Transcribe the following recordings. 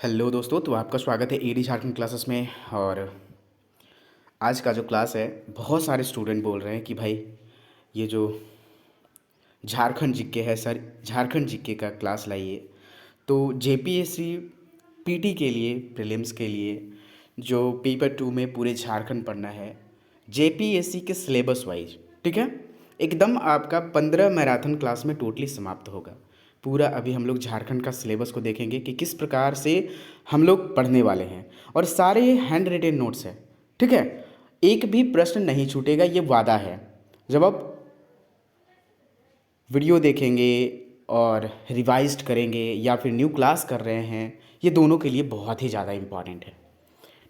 Hello दोस्तों, तो आपका स्वागत है एडी झारखंड क्लासेस में। और आज का जो क्लास है, बहुत सारे स्टूडेंट बोल रहे हैं कि भाई ये जो झारखंड जीके है सर, झारखंड जीके का क्लास लाइए। तो जेपीएससी पीटी के लिए, प्रीलिम्स के लिए जो पेपर 2 में पूरे झारखंड पढ़ना है, जेपीएससी के सिलेबस वाइज, ठीक है, एकदम आपका 15 मैराथन क्लास में टोटली समाप्त होगा पूरा। अभी हम लोग झारखंड का सिलेबस को देखेंगे कि किस प्रकार से हम लोग पढ़ने वाले हैं, और सारे हैंड रिटेन नोट्स हैं, ठीक है। एक भी प्रश्न नहीं छूटेगा, ये वादा है। जब आप वीडियो देखेंगे और रिवाइज्ड करेंगे या फिर न्यू क्लास कर रहे हैं, ये दोनों के लिए बहुत ही ज़्यादा इम्पॉर्टेंट है,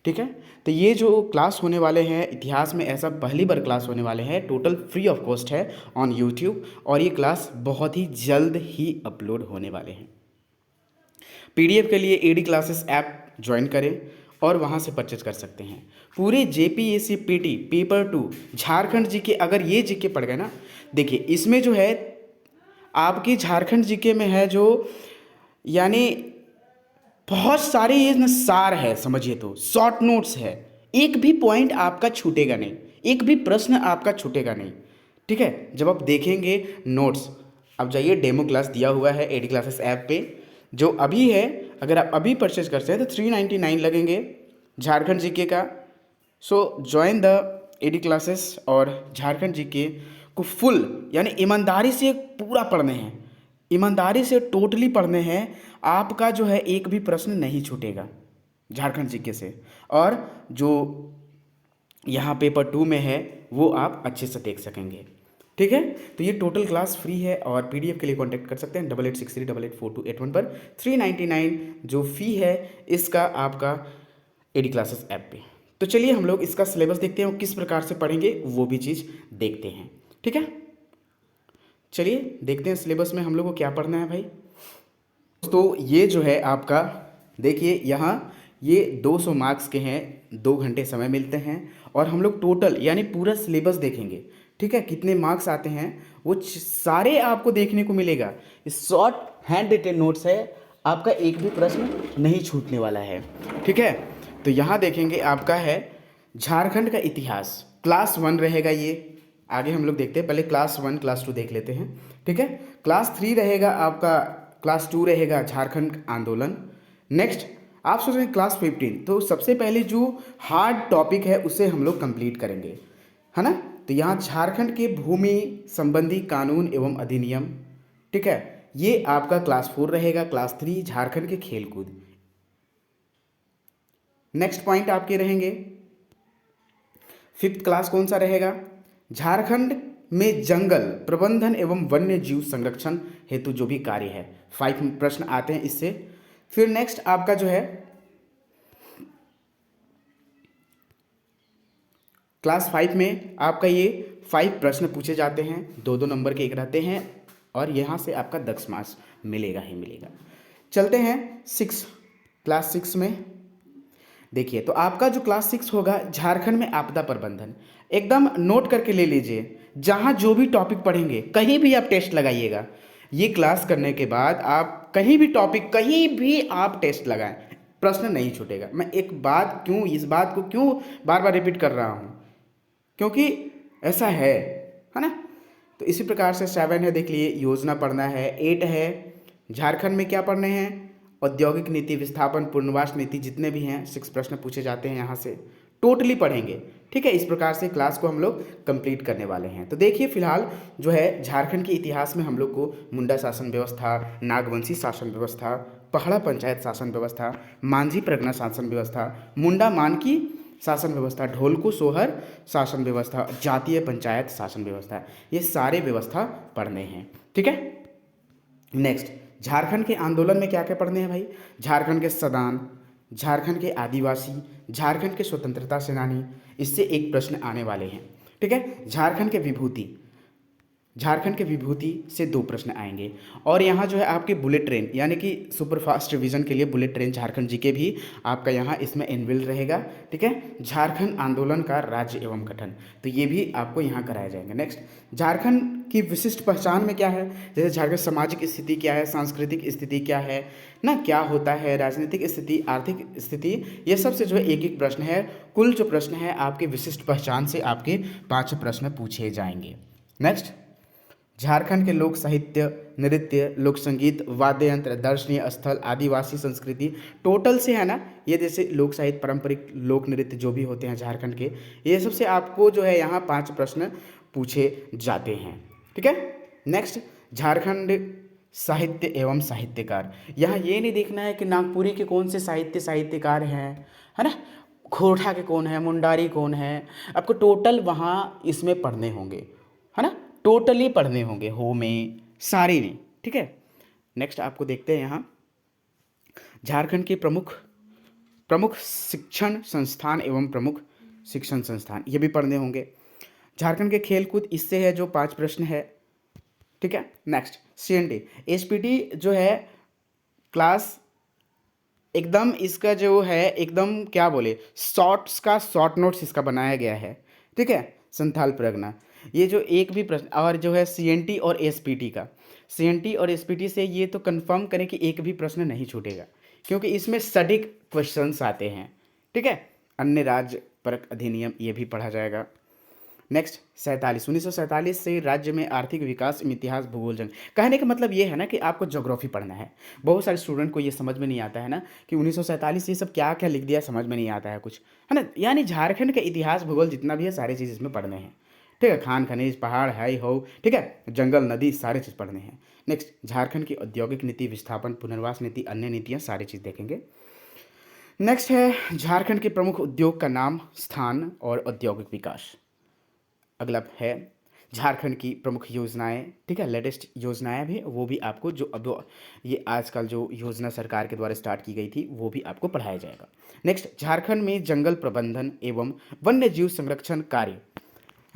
ठीक है। तो ये जो क्लास होने वाले हैं, इतिहास में ऐसा पहली बार क्लास होने वाले हैं, टोटल फ्री ऑफ कॉस्ट है ऑन यूट्यूब, और ये क्लास बहुत ही जल्द ही अपलोड होने वाले हैं। पीडीएफ के लिए एडी क्लासेस ऐप ज्वाइन करें और वहाँ से परचेज कर सकते हैं। पूरे JPSC PT paper 2 Jharkhand GK, अगर ये जीके पढ़ गए ना, देखिए इसमें जो है आपकी झारखंड जीके में है जो, यानी बहुत सारे ये न सार है, समझिए तो शॉर्ट नोट्स है। एक भी पॉइंट आपका छूटेगा नहीं, एक भी प्रश्न आपका छूटेगा नहीं, ठीक है। जब आप देखेंगे नोट्स, अब जाइए, डेमो क्लास दिया हुआ है एडी क्लासेस ऐप पे, जो अभी है। अगर आप अभी परचेज करते हैं तो 399 लगेंगे झारखंड जीके का। So join the AD classes और झारखंड जीके को फुल, यानी ईमानदारी से पूरा पढ़ने हैं, ईमानदारी से टोटली पढ़ने हैं। आपका जो है एक भी प्रश्न नहीं छूटेगा झारखंड जीके से, और जो यहाँ पेपर 2 में है वो आप अच्छे से देख सकेंगे, ठीक है। तो ये टोटल क्लास फ्री है, और पीडीएफ के लिए कांटेक्ट कर सकते हैं 8863884281 पर। 399 जो फ़ी है इसका आपका एडी क्लासेस ऐप पे। तो चलिए हम लोग इसका सिलेबस देखते हैं, और किस प्रकार से पढ़ेंगे वो भी चीज़ देखते हैं, ठीक है। चलिए देखते हैं सिलेबस में हम लोग को क्या पढ़ना है भाई। तो ये जो है आपका, देखिए यहाँ ये 200 मार्क्स के हैं, 2 घंटे समय मिलते हैं, और हम लोग टोटल यानी पूरा सिलेबस देखेंगे, ठीक है। कितने मार्क्स आते हैं वो सारे आपको देखने को मिलेगा। शॉर्ट हैंड रिटेन नोट्स है, आपका एक भी प्रश्न नहीं छूटने वाला है, ठीक है। तो यहाँ देखेंगे आपका है झारखंड का इतिहास, क्लास 1 रहेगा ये। आगे हम लोग देखते हैं, पहले क्लास 1 क्लास 2 देख लेते हैं, ठीक है। क्लास 3 रहेगा आपका, क्लास 2 रहेगा झारखंड आंदोलन। नेक्स्ट आप सोच रहे हैं क्लास 15, तो सबसे पहले जो हार्ड टॉपिक है उसे हम लोग कंप्लीट करेंगे, है ना। तो यहाँ झारखंड के भूमि संबंधी कानून एवं अधिनियम, ठीक है, ये आपका क्लास 4 रहेगा। क्लास 3 झारखंड के खेलकूद। नेक्स्ट पॉइंट आपके रहेंगे, 5th क्लास कौन सा रहेगा, झारखंड में जंगल प्रबंधन एवं वन्य जीव संरक्षण हेतु जो भी कार्य है। 5 प्रश्न आते हैं इससे। फिर नेक्स्ट आपका जो है क्लास 5 में आपका ये 5 प्रश्न पूछे जाते हैं, 2-2 नंबर के एक रहते हैं, और यहाँ से आपका 10 मार्क्स मिलेगा ही मिलेगा। चलते हैं 6 क्लास 6 में। देखिए तो आपका जो क्लास 6 होगा, झारखंड में आपदा प्रबंधन, एकदम नोट करके ले लीजिए। जहाँ जो भी टॉपिक पढ़ेंगे, कहीं भी आप टेस्ट लगाइएगा। ये क्लास करने के बाद आप कहीं भी टॉपिक, कहीं भी आप टेस्ट लगाएं, प्रश्न नहीं छूटेगा। मैं एक बात क्यों, इस बात को क्यों बार बार रिपीट कर रहा हूँ, क्योंकि ऐसा है ना। तो इसी प्रकार से 7 है, देख लिए, योजना पढ़ना है। 8 है, झारखंड में क्या पढ़ने हैं, औद्योगिक नीति, विस्थापन, पुनर्वास नीति, जितने भी हैं 6 प्रश्न पूछे जाते हैं, यहाँ से टोटली पढ़ेंगे, ठीक है। इस प्रकार से क्लास को हम लोग कंप्लीट करने वाले हैं। तो देखिए फिलहाल जो है झारखंड के इतिहास में हम लोग को मुंडा शासन व्यवस्था, नागवंशी शासन व्यवस्था, पहड़ा पंचायत शासन व्यवस्था, मांझी प्रगना शासन व्यवस्था, मुंडा मानकी शासन व्यवस्था, ढोलको सोहर शासन व्यवस्था, जातीय पंचायत शासन व्यवस्था, ये सारे व्यवस्था पढ़ने हैं, ठीक है। नेक्स्ट झारखंड के आंदोलन में क्या क्या पढ़ने हैं भाई, झारखंड के सदान, झारखंड के आदिवासी, झारखंड के स्वतंत्रता सेनानी, इससे एक प्रश्न आने वाले हैं, ठीक है। झारखंड के विभूति, झारखंड के विभूति से 2 प्रश्न आएंगे। और यहाँ जो है आपके बुलेट ट्रेन, यानी कि सुपरफास्ट रिवीजन के लिए बुलेट ट्रेन झारखंड जी के भी आपका यहाँ इसमें इनबिल्ड रहेगा, ठीक है। झारखंड आंदोलन का राज्य एवं गठन, तो ये भी आपको यहाँ कराया जाएगा। नेक्स्ट झारखंड की विशिष्ट पहचान में क्या है, जैसे झारखंड सामाजिक स्थिति क्या है, सांस्कृतिक स्थिति क्या है ना, क्या होता है, राजनीतिक स्थिति, आर्थिक स्थिति, ये सब से जो है एक एक प्रश्न है। कुल जो प्रश्न है आपके विशिष्ट पहचान से आपके 5 प्रश्न पूछे जाएंगे। नेक्स्ट, झारखंड के लोक साहित्य, नृत्य, लोक संगीत, वाद्य यंत्र, दर्शनीय स्थल, आदिवासी संस्कृति, टोटल से है ना, ये जैसे लोक साहित्य, पारंपरिक लोक नृत्य जो भी होते हैं झारखंड के, ये सब से आपको जो है यहाँ 5 प्रश्न पूछे जाते हैं। ठीक है। नेक्स्ट, झारखंड साहित्य एवं साहित्यकार, यहाँ ये नहीं देखना है कि नागपुरी के कौन से साहित्यकार हैं, है ना, खोरठा के कौन है, मुंडारी कौन है, आपको टोटल वहाँ इसमें पढ़ने होंगे, है ना, टोटली पढ़ने होंगे, हो में सारे नहीं। ठीक है। नेक्स्ट आपको देखते हैं यहाँ झारखंड के प्रमुख प्रमुख शिक्षण संस्थान एवं प्रमुख शिक्षण संस्थान, ये भी पढ़ने होंगे। झारखंड के खेलकूद, इससे है जो 5 प्रश्न है। ठीक है। नेक्स्ट, CNT SPT जो है क्लास एकदम, इसका जो है एकदम क्या बोले, शॉर्ट नोट्स इसका बनाया गया है। ठीक है। संथाल परगना, ये जो एक भी प्रश्न, और जो है CNT और SPT का, CNT और SPT से ये तो कंफर्म करें कि एक भी प्रश्न नहीं छूटेगा, क्योंकि इसमें सटीक क्वेश्चंस आते हैं। ठीक है। अन्य राज्य परक अधिनियम, ये भी पढ़ा जाएगा। नेक्स्ट, 1947 से राज्य में आर्थिक विकास, इतिहास, भूगोल जंग। कहने का मतलब ये है ना कि आपको ज्योग्राफी पढ़ना है। बहुत सारे स्टूडेंट को ये समझ में नहीं आता है ना कि 1947 ये सब क्या क्या लिख दिया, समझ में नहीं आता है कुछ, है ना। यानी झारखंड का इतिहास, भूगोल जितना भी है सारी चीज़ इसमें पढ़ने हैं। ठीक है। खान खनिज, पहाड़, हाई हो, ठीक है, जंगल, नदी, सारे चीज़ पढ़ने हैं। नेक्स्ट, झारखंड की औद्योगिक नीति, विस्थापन, पुनर्वास नीति, अन्य नीतियाँ, सारी चीज़ देखेंगे। नेक्स्ट है झारखंड के प्रमुख उद्योग का नाम, स्थान और औद्योगिक विकास। अगला है झारखंड की प्रमुख योजनाएं। ठीक है, लेटेस्ट योजनाएं भी, वो भी आपको जो अब ये आजकल जो योजना सरकार के द्वारा स्टार्ट की गई थी वो भी आपको पढ़ाया जाएगा। नेक्स्ट, झारखंड में जंगल प्रबंधन एवं वन्य जीव संरक्षण कार्य,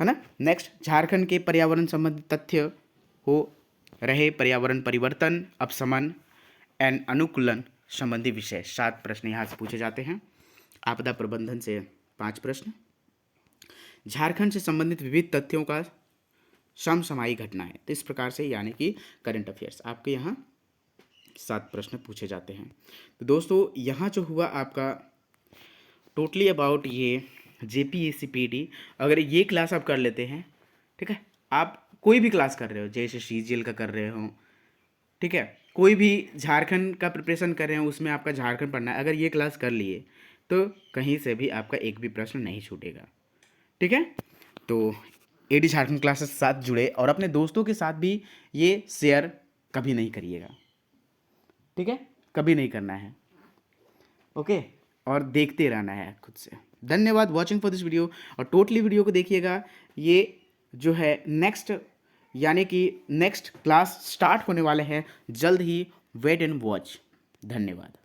है ना। नेक्स्ट, झारखंड के पर्यावरण संबंधी तथ्य हो रहे, पर्यावरण परिवर्तन, अपशमन एंड अनुकूलन संबंधी विषय, 7 प्रश्न यहाँ से पूछे जाते हैं। आपदा प्रबंधन से 5 प्रश्न। झारखंड से संबंधित विविध तथ्यों का समसामयिक घटनाएं, तो इस प्रकार से यानी कि करंट अफेयर्स आपके यहाँ 7 प्रश्न पूछे जाते हैं। तो दोस्तों यहाँ जो हुआ आपका टोटली अबाउट ये JPSC PD, अगर ये क्लास आप कर लेते हैं, ठीक है, आप कोई भी क्लास कर रहे हो, जैसे CGL का कर रहे हो, ठीक है, कोई भी झारखंड का प्रिपरेशन कर रहे हो, उसमें आपका झारखंड पढ़ना है, अगर ये क्लास कर लिए तो कहीं से भी आपका एक भी प्रश्न नहीं छूटेगा। ठीक है। तो AD झारखंड क्लासेस के साथ जुड़े और अपने दोस्तों के साथ भी ये शेयर कभी नहीं करिएगा। ठीक है, कभी नहीं करना है। ओके, और देखते रहना है खुद से। धन्यवाद वॉचिंग फॉर दिस वीडियो, और टोटली वीडियो को देखिएगा। ये जो है नेक्स्ट यानी कि नेक्स्ट क्लास स्टार्ट होने वाले हैं जल्द ही, वेट एंड वॉच। धन्यवाद।